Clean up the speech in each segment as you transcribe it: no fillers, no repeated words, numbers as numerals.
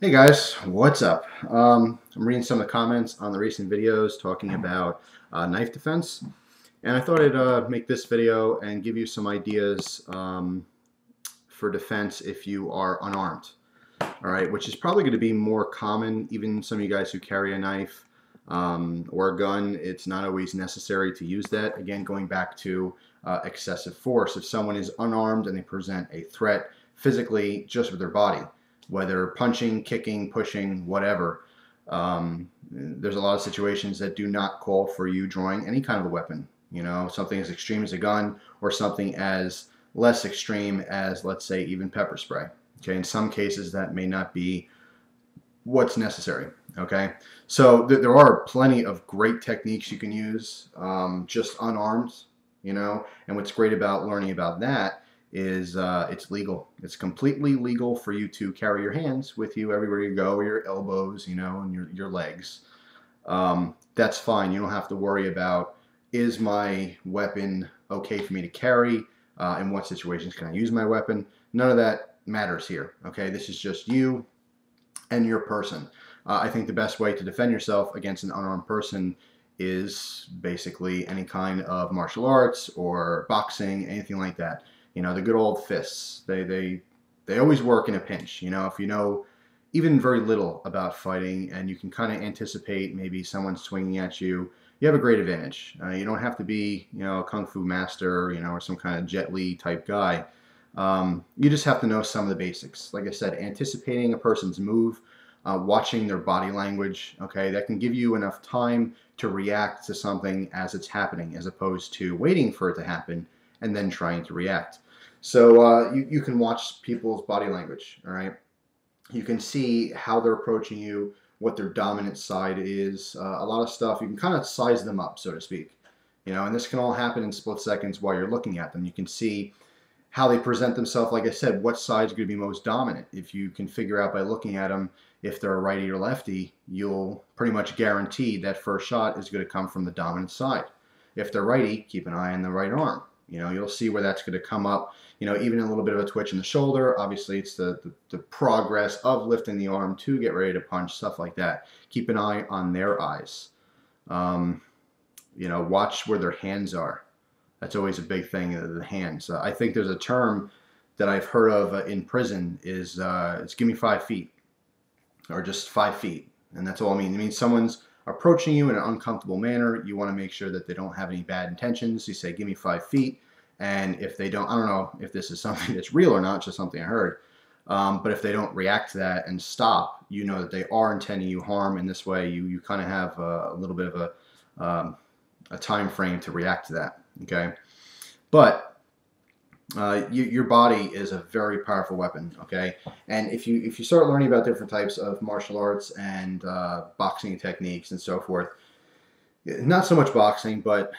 Hey guys, what's up? I'm reading some of the comments on the recent videos talking about knife defense, and I thought I'd make this video and give you some ideas for defense if you are unarmed. All right, which is probably going to be more common, even some of you guys who carry a knife or a gun. It's not always necessary to use that. Again, going back to excessive force. If someone is unarmed and they present a threat physically just with their body, whether punching, kicking, pushing, whatever. There's a lot of situations that do not call for you drawing any kind of a weapon. You know, something as extreme as a gun or something as less extreme as, let's say, even pepper spray. Okay, in some cases that may not be what's necessary. Okay, so there are plenty of great techniques you can use just unarmed, you know, and what's great about learning about that is it's legal. It's completely legal for you to carry your hands with you everywhere you go, or your elbows, you know, and your legs. That's fine. You don't have to worry about, is my weapon okay for me to carry? In what situations can I use my weapon? None of that matters here. Okay, this is just you and your person. I think the best way to defend yourself against an unarmed person is basically any kind of martial arts or boxing, anything like that. You know, the good old fists. They always work in a pinch. You know, if you know even very little about fighting and you can kind of anticipate maybe someone swinging at you, you have a great advantage. You don't have to be, you know, a kung fu master, you know, or some kind of Jet Li type guy. You just have to know some of the basics. Like I said, anticipating a person's move, watching their body language, okay, that can give you enough time to react to something as it's happening, as opposed to waiting for it to happen and then trying to react. So you can watch people's body language, all right? You can see how they're approaching you, what their dominant side is, a lot of stuff. You can kind of size them up, so to speak. You know, and this can all happen in split seconds while you're looking at them. You can see how they present themselves. Like I said, what side's going to be most dominant. If you can figure out by looking at them if they're a righty or lefty, you'll pretty much guarantee that first shot is going to come from the dominant side. If they're righty, keep an eye on the right arm. You know, you'll see where that's going to come up. You know, even a little bit of a twitch in the shoulder. Obviously, it's the progress of lifting the arm to get ready to punch, stuff like that. Keep an eye on their eyes. You know, watch where their hands are. That's always a big thing, the hands. I think there's a term that I've heard of in prison is it's give me 5 feet, or just 5 feet. And that's all I mean. It means someone's approaching you in an uncomfortable manner. You want to make sure that they don't have any bad intentions. You say, give me 5 feet. And if they don't, I don't know if this is something that's real or not, just something I heard. But if they don't react to that and stop, you know that they are intending you harm. And this way you kind of have a little bit of a time frame to react to that. Okay. But your body is a very powerful weapon, okay? And if you start learning about different types of martial arts and boxing techniques and so forth, not so much boxing, but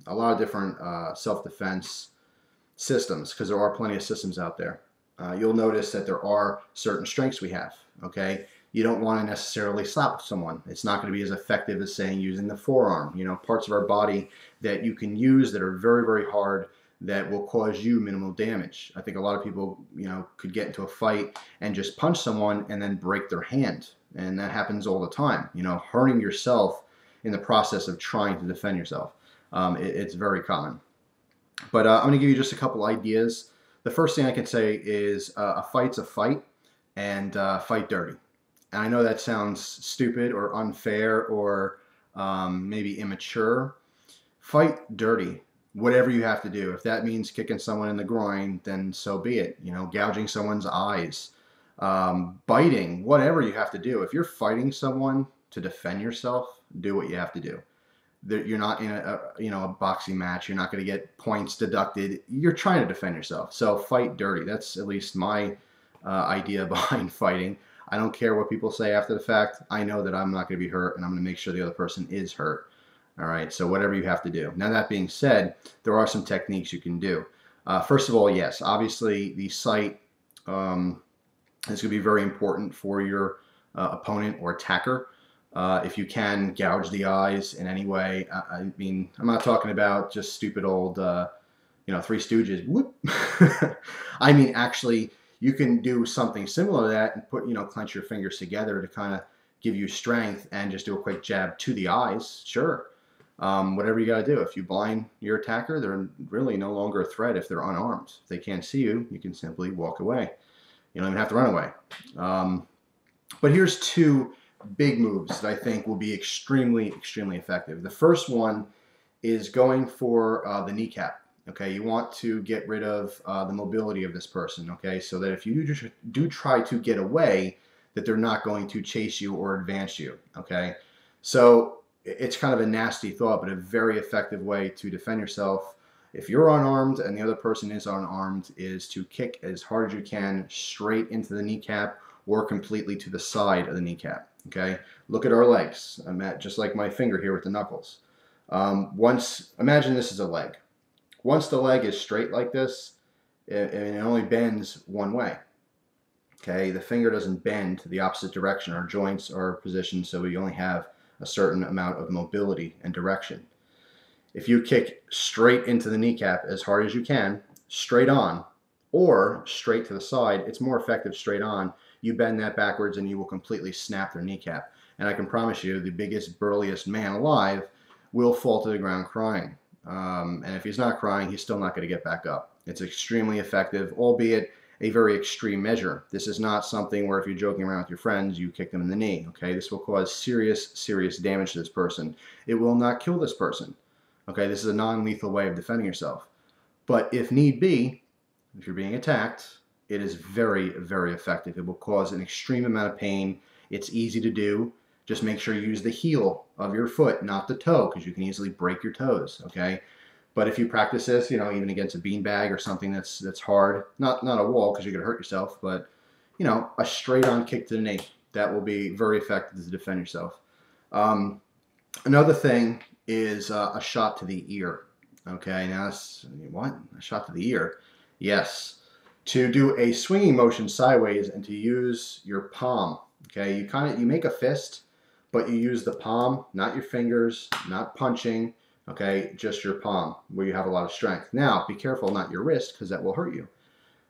a lot of different self-defense systems, because there are plenty of systems out there. You'll notice that there are certain strengths we have, okay? You don't want to necessarily slap someone. It's not going to be as effective as, saying, using the forearm. You know, parts of our body that you can use that are very, very hard, that will cause you minimal damage. I think a lot of people, you know, could get into a fight and just punch someone and then break their hand. And that happens all the time, you know, hurting yourself in the process of trying to defend yourself. It's very common. But I'm going to give you just a couple ideas. The first thing I can say is a fight's a fight, and fight dirty. And I know that sounds stupid or unfair or maybe immature. Fight dirty. Whatever you have to do. If that means kicking someone in the groin, then so be it. You know, gouging someone's eyes, biting, whatever you have to do. If you're fighting someone to defend yourself, do what you have to do. You're not in a boxing match. You're not going to get points deducted. You're trying to defend yourself. So fight dirty. That's at least my idea behind fighting. I don't care what people say after the fact. I know that I'm not going to be hurt, and I'm going to make sure the other person is hurt. All right, so whatever you have to do. Now, that being said, there are some techniques you can do. First of all, yes, obviously the sight is going to be very important for your opponent or attacker. If you can gouge the eyes in any way, I mean, I'm not talking about just stupid old, you know, Three Stooges. Whoop. I mean, actually, You can do something similar to that and put, clench your fingers together to kind of give you strength and just do a quick jab to the eyes. Sure. Whatever you got to do. If you blind your attacker, they're really no longer a threat if they're unarmed. If they can't see you, you can simply walk away. You don't even have to run away. But here's two big moves that I think will be extremely, extremely effective. The first one is going for the kneecap. Okay, you want to get rid of the mobility of this person, okay, so that if you do try to get away, that they're not going to chase you or advance you, okay? So it's kind of a nasty thought, but a very effective way to defend yourself if you're unarmed and the other person is unarmed is to kick as hard as you can straight into the kneecap or completely to the side of the kneecap, okay? Look at our legs. I'm at just like my finger here with the knuckles. Imagine this is a leg. Once the leg is straight like this, it only bends one way. Okay, the finger doesn't bend the opposite direction. Our joints are positioned so we only have a certain amount of mobility and direction. If you kick straight into the kneecap as hard as you can, straight on, or straight to the side, it's more effective straight on. You bend that backwards and you will completely snap their kneecap. And I can promise you, the biggest, burliest man alive will fall to the ground crying. And if he's not crying, he's still not going to get back up. It's extremely effective, albeit a very extreme measure. This is not something where if you're joking around with your friends, you kick them in the knee, okay? This will cause serious, serious damage to this person. It will not kill this person, okay? This is a non-lethal way of defending yourself. But if need be, if you're being attacked, it is very, very effective. It will cause an extreme amount of pain. It's easy to do. Just make sure you use the heel of your foot, not the toe, because you can easily break your toes, okay? But if you practice this, even against a beanbag or something that's hard, not a wall because you're going to hurt yourself, but, a straight-on kick to the knee, that will be very effective to defend yourself. Another thing is a shot to the ear, okay? Now, what? A shot to the ear? Yes. To do a swinging motion sideways and to use your palm, okay? You make a fist, but you use the palm, not your fingers, not punching, okay, just your palm where you have a lot of strength. Now, be careful, not your wrist, because that will hurt you.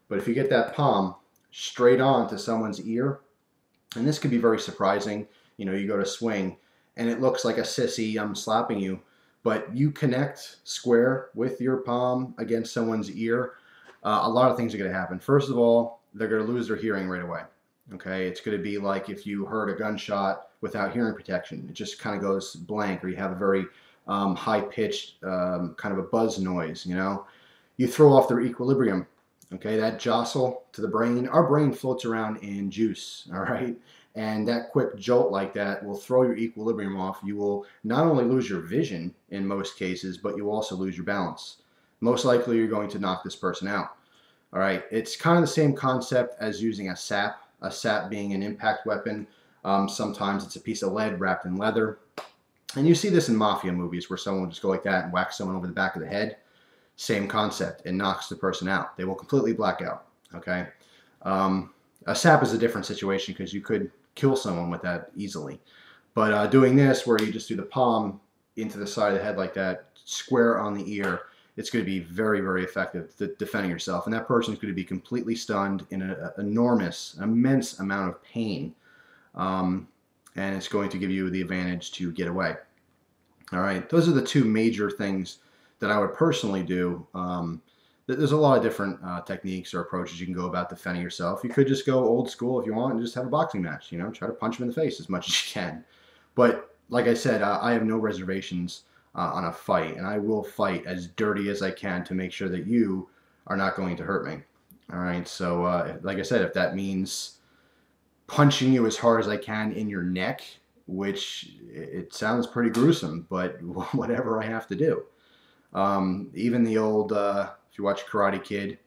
But if you get that palm straight on to someone's ear, and this could be very surprising, you go to swing and it looks like a sissy, I'm slapping you, but you connect square with your palm against someone's ear, a lot of things are going to happen. First of all, they're going to lose their hearing right away. Okay, it's going to be like if you heard a gunshot without hearing protection. It just kind of goes blank, or you have a very high-pitched kind of a buzz noise, You throw off their equilibrium, okay? That jostle to the brain. Our brain floats around in juice, all right? And that quick jolt like that will throw your equilibrium off. You will not only lose your vision in most cases, but you'll also lose your balance. Most likely you're going to knock this person out, all right? It's kind of the same concept as using a sap being an impact weapon. Sometimes it's a piece of lead wrapped in leather. And you see this in mafia movies where someone will just go like that and whack someone over the back of the head. Same concept. It knocks the person out. They will completely black out, okay? A sap is a different situation because you could kill someone with that easily. But doing this where you just do the palm into the side of the head like that, square on the ear, it's going to be very, very effective defending yourself. And that person is going to be completely stunned in an immense amount of pain. And it's going to give you the advantage to get away. All right, those are the two major things that I would personally do. There's a lot of different techniques or approaches you can go about defending yourself. You could just go old school if you want and just have a boxing match, try to punch them in the face as much as you can. But like I said, I have no reservations on a fight, and I will fight as dirty as I can to make sure that you are not going to hurt me. All right, so like I said, if that means punching you as hard as I can in your neck, which it sounds pretty gruesome, but whatever I have to do. Even the old, if you watch Karate Kid,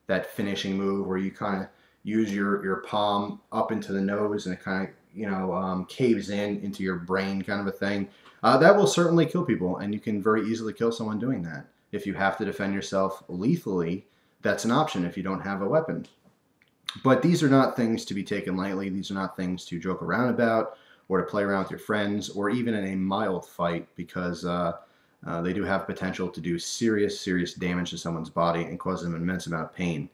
that finishing move where you kind of use your palm up into the nose and it kind of, caves into your brain kind of a thing. That will certainly kill people, and you can very easily kill someone doing that. If you have to defend yourself lethally, that's an option if you don't have a weapon. But these are not things to be taken lightly. These are not things to joke around about or to play around with your friends or even in a mild fight, because they do have potential to do serious, serious damage to someone's body and cause them an immense amount of pain.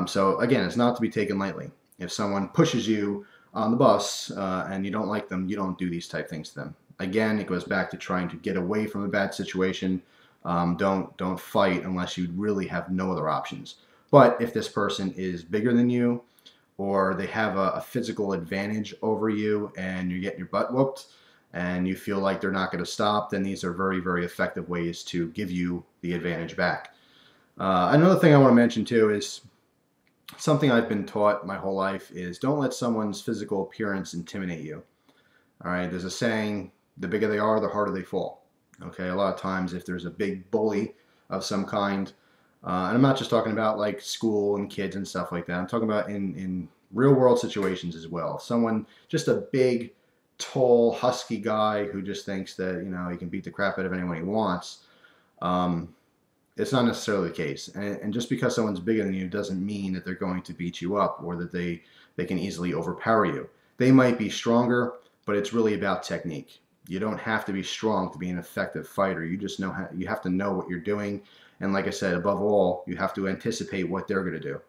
So again, it's not to be taken lightly. If someone pushes you on the bus and you don't like them, you don't do these type things to them. Again, it goes back to trying to get away from a bad situation. Don't fight unless you really have no other options. But if this person is bigger than you, or they have a physical advantage over you and you're getting your butt whooped and you feel like they're not going to stop, then these are very, very effective ways to give you the advantage back. Another thing I want to mention too is something I've been taught my whole life is don't let someone's physical appearance intimidate you. All right, there's a saying, the bigger they are, the harder they fall. Okay, a lot of times if there's a big bully of some kind, and I'm not just talking about like school and kids and stuff like that. I'm talking about in real world situations as well. Someone, just a big, tall, husky guy who just thinks that, you know, he can beat the crap out of anyone he wants. It's not necessarily the case. And just because someone's bigger than you doesn't mean that they're going to beat you up or that they can easily overpower you. They might be stronger, but it's really about technique. You don't have to be strong to be an effective fighter. You just know how, you have to know what you're doing. And like I said, above all, you have to anticipate what they're going to do.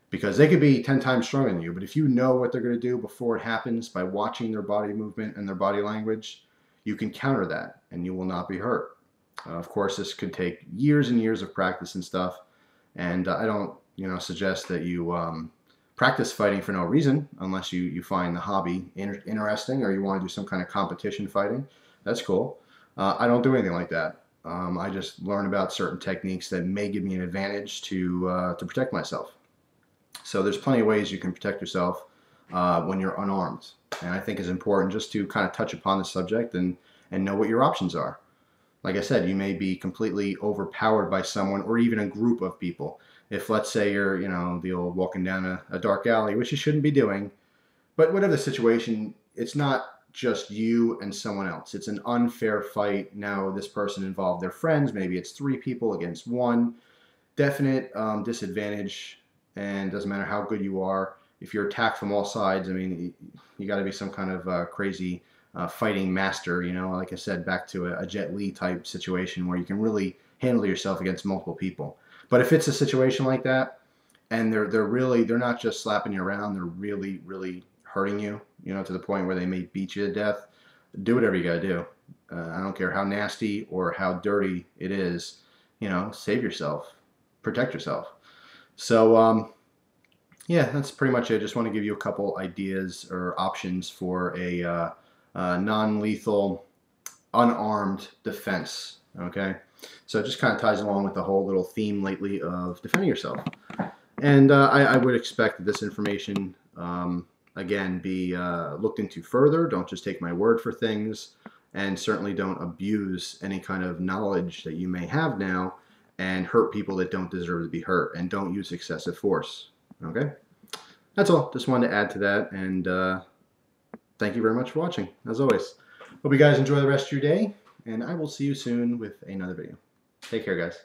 Because they could be 10 times stronger than you, but if you know what they're going to do before it happens by watching their body movement and their body language, you can counter that and you will not be hurt. Of course, this could take years and years of practice and stuff. And I don't, suggest that you practice fighting for no reason, unless you find the hobby interesting or you want to do some kind of competition fighting. That's cool. I don't do anything like that. I just learn about certain techniques that may give me an advantage to protect myself. So there's plenty of ways you can protect yourself when you're unarmed. And I think it's important just to kind of touch upon the subject and know what your options are. Like I said, you may be completely overpowered by someone or even a group of people. If, let's say, you're, the old walking down a dark alley, which you shouldn't be doing, but whatever the situation, it's not just you and someone else. It's an unfair fight. Now, this person involved their friends. Maybe it's 3 people against 1. Definite disadvantage, and doesn't matter how good you are. If you're attacked from all sides, I mean, you got to be some kind of crazy fighting master, like I said, back to a Jet Li type situation where you can really handle yourself against multiple people. But if it's a situation like that, and they're not just slapping you around, they're really, really hurting you, to the point where they may beat you to death, do whatever you got to do. I don't care how nasty or how dirty it is, save yourself, protect yourself. So, yeah, that's pretty much it. Just want to give you a couple ideas or options for a non-lethal, unarmed defense, okay? So it just kind of ties along with the whole little theme lately of defending yourself. And I would expect that this information, again, be looked into further. Don't just take my word for things, and certainly don't abuse any kind of knowledge that you may have now and hurt people that don't deserve to be hurt, and don't use excessive force, okay? That's all. Just wanted to add to that, and thank you very much for watching, as always. Hope you guys enjoy the rest of your day, and I will see you soon with another video. Take care, guys.